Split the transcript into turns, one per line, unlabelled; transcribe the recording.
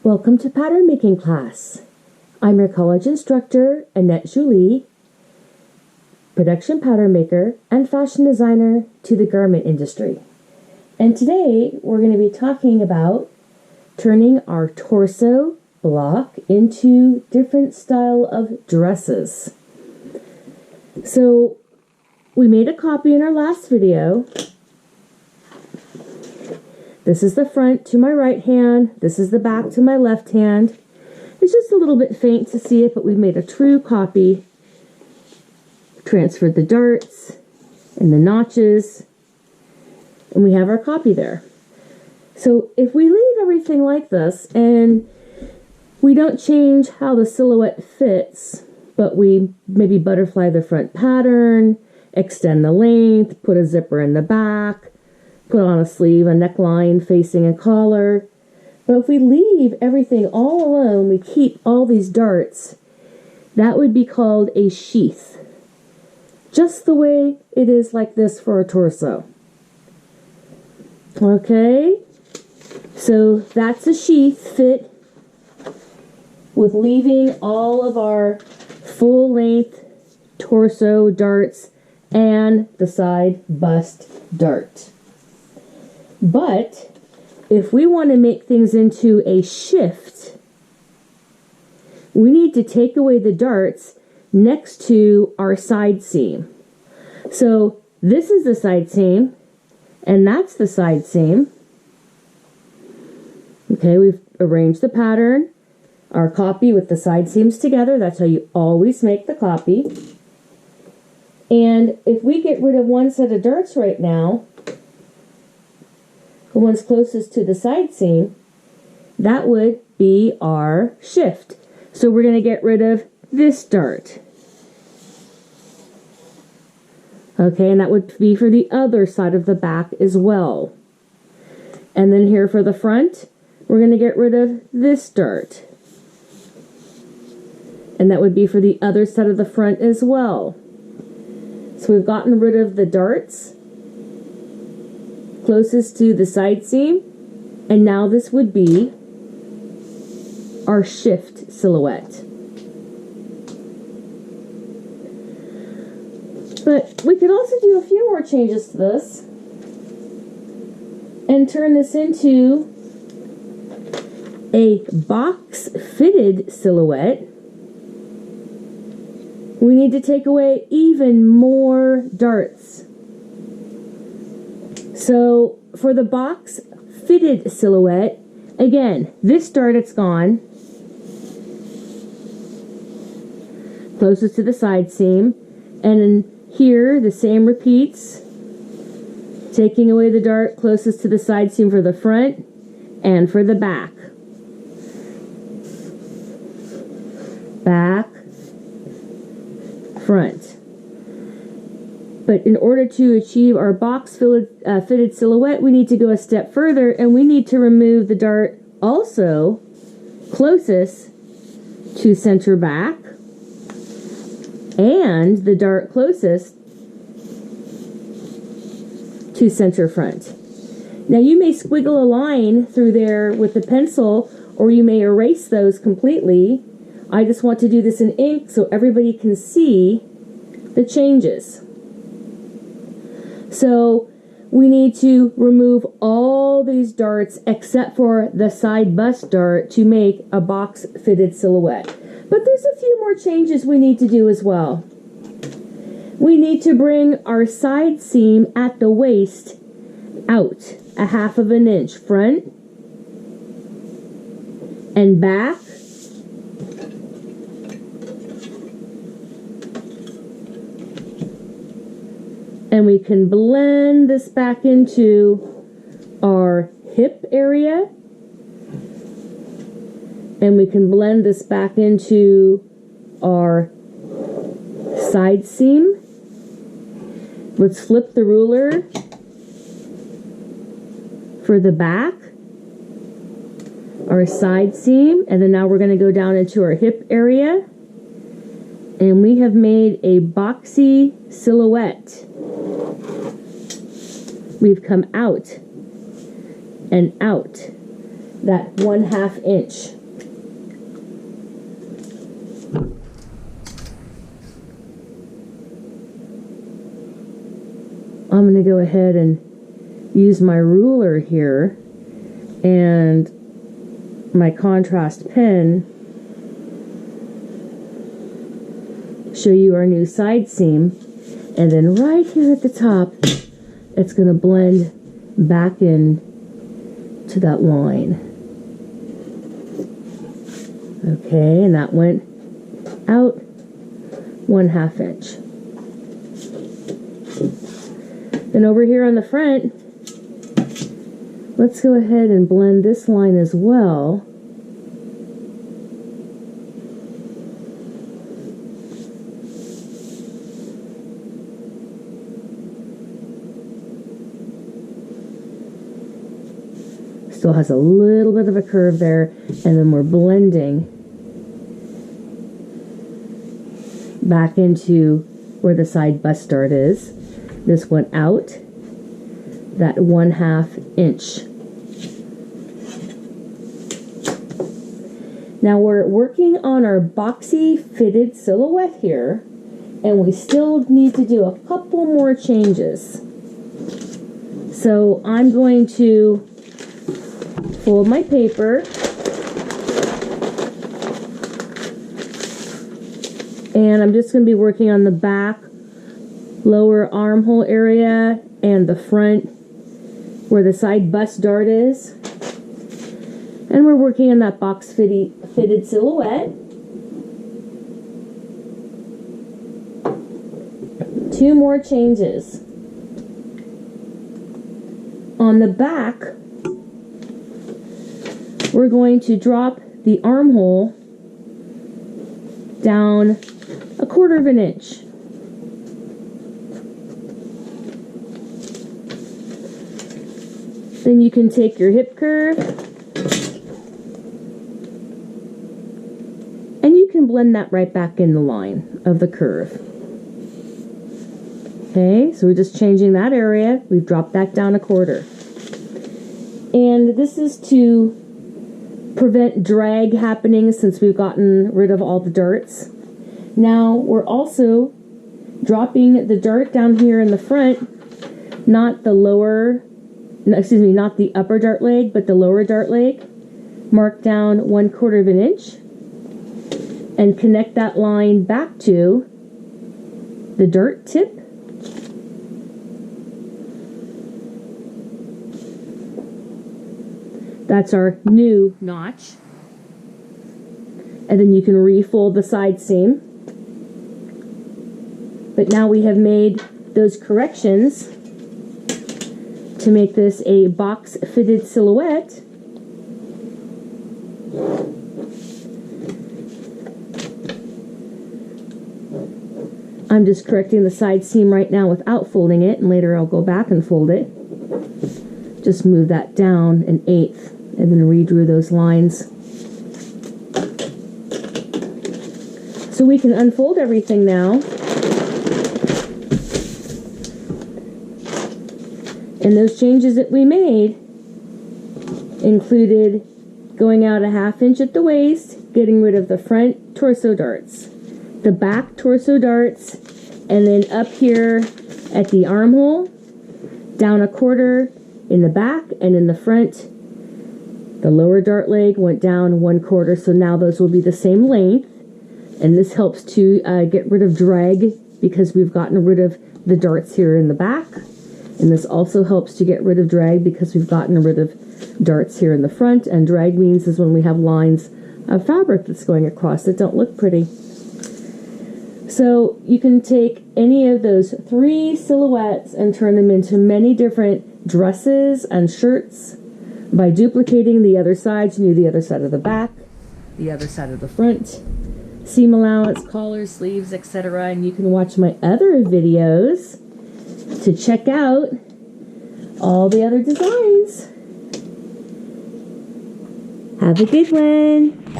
Welcome to pattern making class. I'm your college instructor, Annette Julie, production pattern maker and fashion designer to the garment industry. And today we're going to be talking about turning our torso block into different style of dresses. So we made a copy in our last video. This is the front to my right hand. This is the back to my left hand. It's just a little bit faint to see it, but we made a true copy. Transferred the darts and the notches, and we have our copy there. So if we leave everything like this and we don't change how the silhouette fits, but we maybe butterfly the front pattern, extend the length, put a zipper in the back, put on a sleeve, a neckline, facing, a collar. But if we leave everything all alone, we keep all these darts, that would be called a sheath. Just the way it is like this for a torso. Okay, so that's a sheath fit with leaving all of our full length torso darts and the side bust dart. But if we want to make things into a shift, we need to take away the darts next to our side seam. So this is the side seam, and that's the side seam. Okay, we've arranged the pattern, our copy with the side seams together. That's how you always make the copy. And if we get rid of one set of darts right now, the one's closest to the side seam, that would be our shift. So we're going to get rid of this dart. Okay, and that would be for the other side of the back as well. And then here for the front, we're going to get rid of this dart. And that would be for the other side of the front as well. So we've gotten rid of the darts closest to the side seam, and now this would be our shift silhouette. But we could also do a few more changes to this and turn this into a box fitted silhouette. We need to take away even more darts. So for the box fitted silhouette, again, this dart, it's gone. Closest to the side seam. And then here, the same repeats. Taking away the dart closest to the side seam for the front and for the back. Back, front. But in order to achieve our box fitted silhouette, we need to go a step further, and we need to remove the dart also closest to center back and the dart closest to center front. Now you may squiggle a line through there with the pencil, or you may erase those completely. I just want to do this in ink so everybody can see the changes. So we need to remove all these darts except for the side bust dart to make a box fitted silhouette. But there's a few more changes we need to do as well. We need to bring our side seam at the waist out 1/2 inch front and back. And we can blend this back into our hip area. And we can blend this back into our side seam. Let's flip the ruler for the back, our side seam, and then now we're going to go down into our hip area. And we have made a boxy silhouette. We've come out and out that 1/2 inch. I'm going to go ahead and use my ruler here and my contrast pen, show you our new side seam, and then right here at the top it's going to blend back in to that line. Okay, and that went out 1/2 inch. Then over here on the front, let's go ahead and blend this line as well. Still has a little bit of a curve there, and then we're blending back into where the side bust dart is. This went out that 1/2 inch. Now we're working on our boxy fitted silhouette here, and we still need to do a couple more changes. So I'm going to fold my paper, and I'm just going to be working on the back lower armhole area and the front where the side bust dart is, and we're working on that box fitted silhouette. 2 more changes. On the back, we're going to drop the armhole down 1/4 inch. Then you can take your hip curve and you can blend that right back in the line of the curve. Okay, so we're just changing that area. We've dropped that down 1/4. And this is to prevent drag happening since we've gotten rid of all the darts. Now we're also dropping the dart down here in the front, not the upper dart leg, but the lower dart leg. Mark down 1/4 inch and connect that line back to the dart tip. That's our new notch. And then you can refold the side seam. But now we have made those corrections to make this a box fitted silhouette. I'm just correcting the side seam right now without folding it, and later I'll go back and fold it. Just move that down 1/8 and then redrew those lines. So we can unfold everything now. And those changes that we made included going out 1/2 inch at the waist, getting rid of the front torso darts, the back torso darts, and then up here at the armhole, down 1/4 in the back, and in the front, the lower dart leg went down 1/4, so now those will be the same length. And this helps to get rid of drag because we've gotten rid of the darts here in the back. And this also helps to get rid of drag because we've gotten rid of darts here in the front. And drag means is when we have lines of fabric that's going across that don't look pretty. So you can take any of those 3 silhouettes and turn them into many different dresses and shirts by duplicating the other sides. You do the other side of the back, the other side of the front, seam allowance, collars, sleeves, etc. And you can watch my other videos to check out all the other designs. Have a good one.